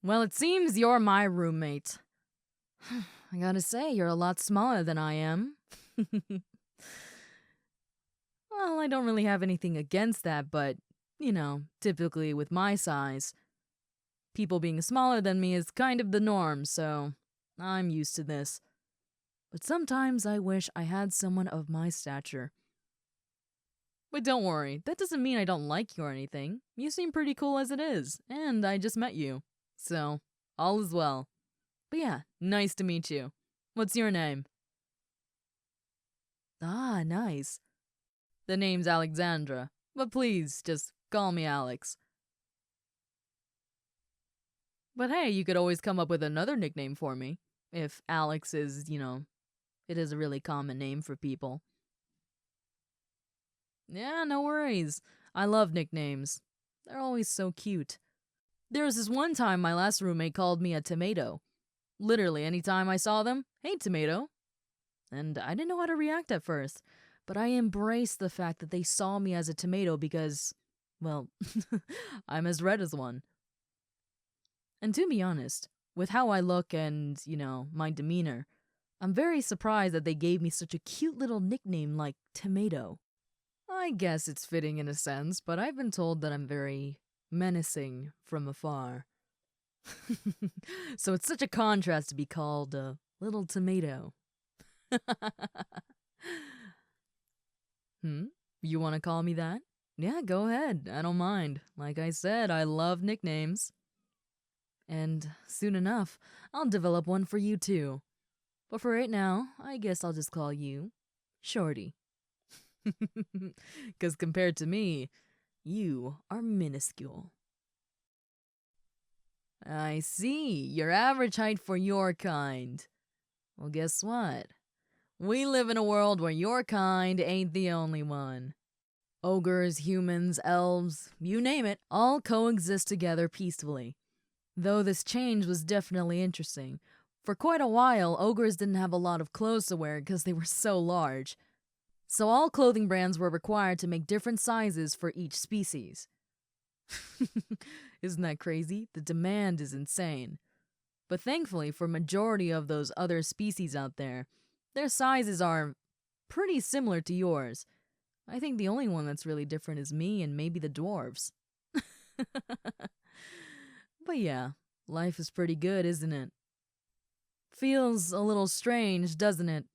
Well, it seems you're my roommate. I gotta say, you're a lot smaller than I am. Well, I don't really have anything against that, but, typically with my size, people being smaller than me is kind of the norm, so I'm used to this. But sometimes I wish I had someone of my stature. But don't worry, that doesn't mean I don't like you or anything. You seem pretty cool as it is, and I just met you. So, all is well. But yeah, nice to meet you. What's your name? Ah, nice. The name's Alexandra, but please, just call me Alex. But hey, you could always come up with another nickname for me. If Alex is, it is a really common name for people. Yeah, no worries. I love nicknames. They're always so cute. There was this one time my last roommate called me a tomato. Literally, anytime I saw them, hey, tomato. And I didn't know how to react at first, but I embraced the fact that they saw me as a tomato because, well, I'm as red as one. And to be honest, with how I look and, my demeanor, I'm very surprised that they gave me such a cute little nickname like Tomato. I guess it's fitting in a sense, but I've been told that I'm very menacing from afar. So it's such a contrast to be called a little tomato. You want to call me that? Yeah, go ahead. I don't mind. Like I said, I love nicknames. And soon enough, I'll develop one for you too. But for right now, I guess I'll just call you Shorty. 'Cause compared to me, you are minuscule. I see. Your average height for your kind. Well, guess what? We live in a world where your kind ain't the only one. Ogres, humans, elves, you name it, all coexist together peacefully. Though this change was definitely interesting. For quite a while, ogres didn't have a lot of clothes to wear because they were so large. So all clothing brands were required to make different sizes for each species. Isn't that crazy? The demand is insane. But thankfully, for majority of those other species out there, their sizes are pretty similar to yours. I think the only one that's really different is me and maybe the dwarves. But yeah, life is pretty good, isn't it? Feels a little strange, doesn't it?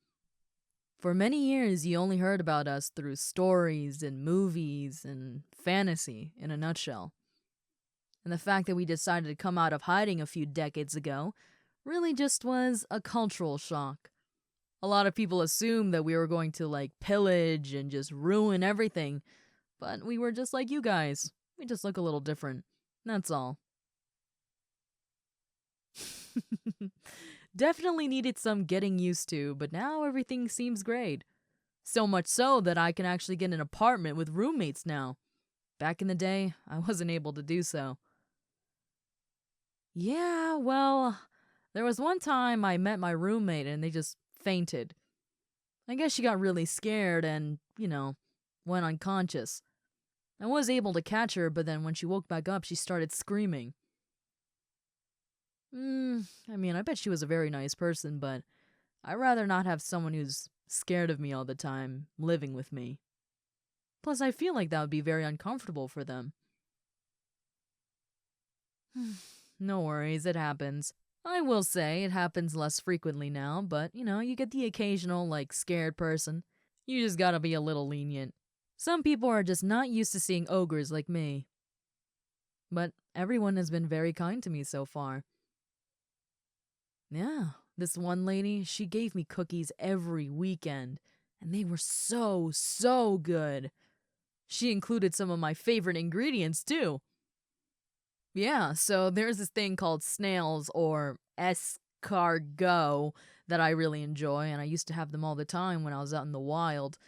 For many years, you only heard about us through stories and movies and fantasy, in a nutshell. And the fact that we decided to come out of hiding a few decades ago really just was a cultural shock. A lot of people assumed that we were going to, pillage and just ruin everything. But we were just like you guys. We just look a little different. That's all. Definitely needed some getting used to, but now everything seems great. So much so that I can actually get an apartment with roommates now. Back in the day, I wasn't able to do so. Yeah, well, there was one time I met my roommate and they just fainted. I guess she got really scared and, went unconscious. I was able to catch her, but then when she woke back up, she started screaming. I bet she was a very nice person, but I'd rather not have someone who's scared of me all the time living with me. Plus, I feel like that would be very uncomfortable for them. No worries, it happens. I will say it happens less frequently now, but, you get the occasional, scared person. You just gotta be a little lenient. Some people are just not used to seeing ogres like me. But everyone has been very kind to me so far. Yeah, this one lady, she gave me cookies every weekend, and they were so, so good. She included some of my favorite ingredients, too. Yeah, so there's this thing called snails, or escargot, that I really enjoy, and I used to have them all the time when I was out in the wild.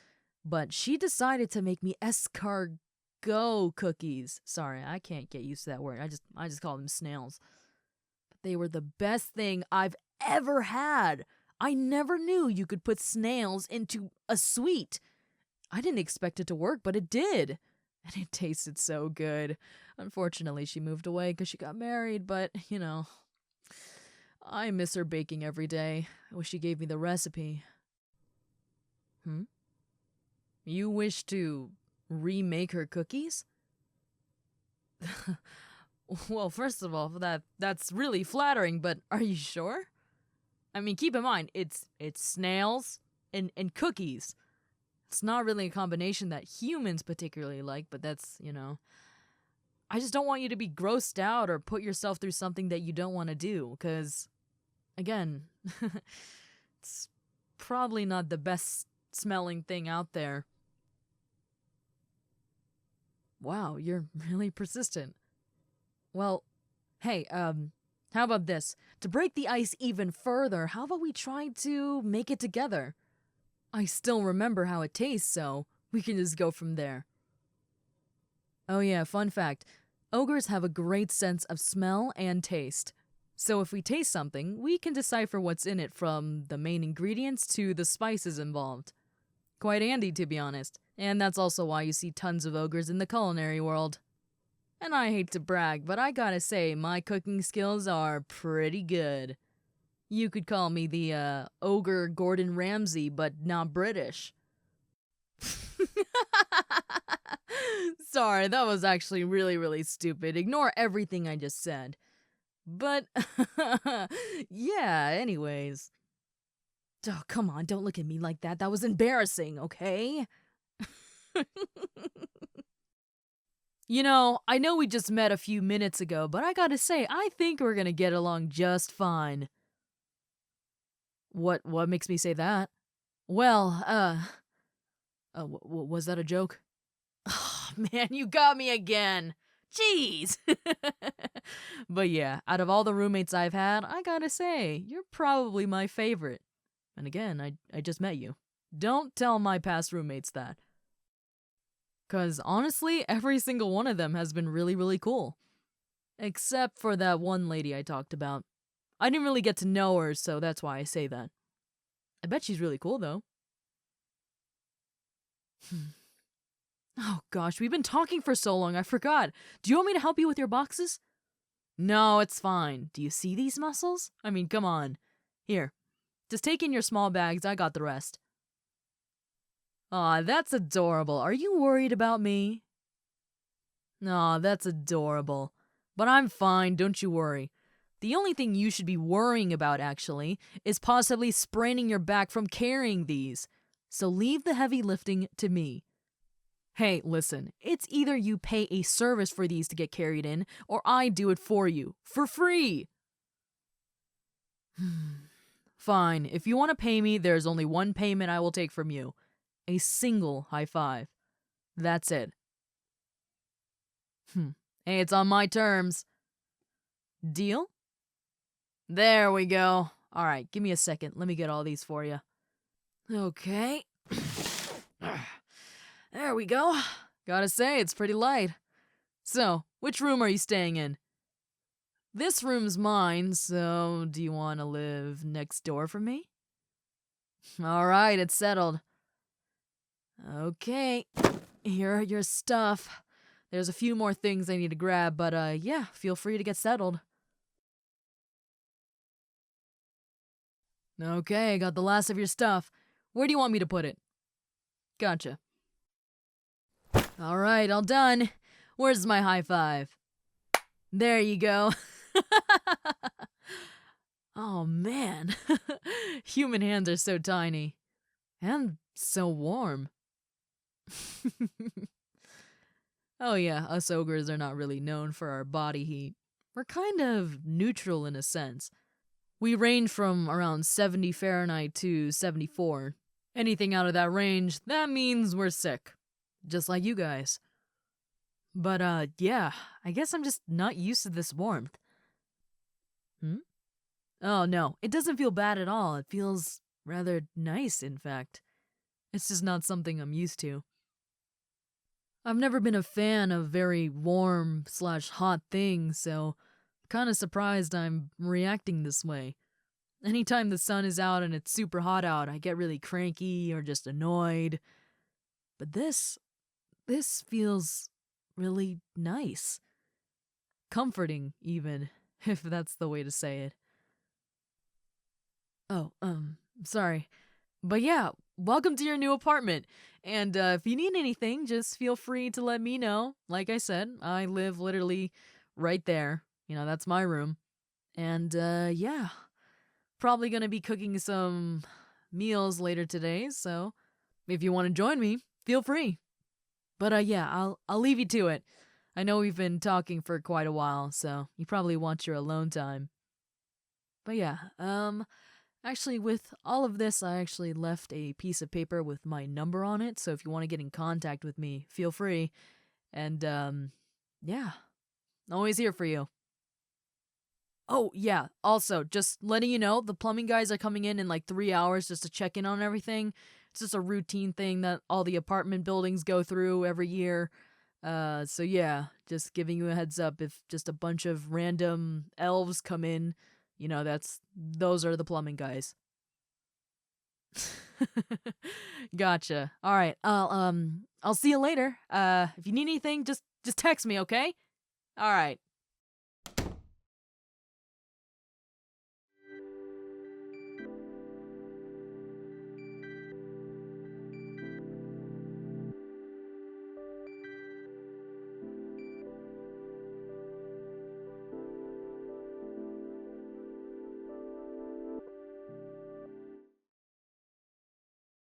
But she decided to make me escargot cookies. Sorry, I can't get used to that word. I just call them snails. They were the best thing I've ever had. I never knew you could put snails into a sweet. I didn't expect it to work, but it did. And it tasted so good. Unfortunately, she moved away because she got married, but, I miss her baking every day. I wish she gave me the recipe. Hmm? You wish to remake her cookies? Well, first of all, that's really flattering, but are you sure? I mean, keep in mind, it's snails and cookies. It's not really a combination that humans particularly like, but that's, I just don't want you to be grossed out or put yourself through something that you don't want to do, because, again, it's probably not the best smelling thing out there. Wow, you're really persistent. Well, hey, how about this? To break the ice even further, how about we try to make it together? I still remember how it tastes, so we can just go from there. Oh yeah, fun fact. Ogres have a great sense of smell and taste. So if we taste something, we can decipher what's in it from the main ingredients to the spices involved. Quite handy, to be honest. And that's also why you see tons of ogres in the culinary world. And I hate to brag, but I gotta say, my cooking skills are pretty good. You could call me the, Ogre Gordon Ramsay, but not British. Sorry, that was actually really, really stupid. Ignore everything I just said. But, yeah, anyways. Oh, come on, don't look at me like that. That was embarrassing, okay? I know we just met a few minutes ago, but I gotta say, I think we're gonna get along just fine. What makes me say that? Well, was that a joke? Oh, man, you got me again. Jeez. But yeah, out of all the roommates I've had, I gotta say, you're probably my favorite. And again, I just met you. Don't tell my past roommates that. 'Cause honestly, every single one of them has been really, really cool. Except for that one lady I talked about. I didn't really get to know her, so that's why I say that. I bet she's really cool, though. Oh gosh, we've been talking for so long, I forgot. Do you want me to help you with your boxes? No, it's fine. Do you see these muscles? I mean, come on. Here, just take in your small bags, I got the rest. Aw, that's adorable. Are you worried about me? Aw, that's adorable. But I'm fine, don't you worry. The only thing you should be worrying about, actually, is possibly spraining your back from carrying these. So leave the heavy lifting to me. Hey, listen, it's either you pay a service for these to get carried in, or I do it for you, for free. Fine, if you want to pay me, there's only one payment I will take from you. A single high five. That's it. Hey, it's on my terms. Deal? There we go. Alright, give me a second. Let me get all these for you. Okay. There we go. Gotta say, it's pretty light. So, which room are you staying in? This room's mine, so do you want to live next door from me? Alright, it's settled. Okay, here are your stuff. There's a few more things I need to grab, but yeah, feel free to get settled. Okay, got the last of your stuff. Where do you want me to put it? Gotcha. Alright, all done. Where's my high five? There you go. Oh man, human hands are so tiny. And so warm. Oh yeah, us ogres are not really known for our body heat. We're kind of neutral in a sense. We range from around 70 Fahrenheit to 74. Anything out of that range, that means we're sick. Just like you guys. But yeah, I guess I'm just not used to this warmth. Oh no, it doesn't feel bad at all. It feels rather nice, in fact. It's just not something I'm used to. I've never been a fan of very warm/hot things, so I'm kinda surprised I'm reacting this way. Anytime the sun is out and it's super hot out, I get really cranky or just annoyed. But this feels really nice. Comforting, even, if that's the way to say it. Oh, sorry. But yeah, welcome to your new apartment. And if you need anything, just feel free to let me know. Like I said, I live literally right there. That's my room. And yeah, probably gonna be cooking some meals later today, so if you want to join me, feel free. But yeah, I'll leave you to it. I know we've been talking for quite a while, so you probably want your alone time. But yeah, actually with all of this, I actually left a piece of paper with my number on it, so if you want to get in contact with me, feel free. And yeah, always here for you. Oh, yeah. Also, just letting you know, the plumbing guys are coming in like 3 hours just to check in on everything. It's just a routine thing that all the apartment buildings go through every year. So yeah, just giving you a heads up if just a bunch of random elves come in, those are the plumbing guys. Gotcha. All right. I'll see you later. If you need anything, just text me, okay? All right.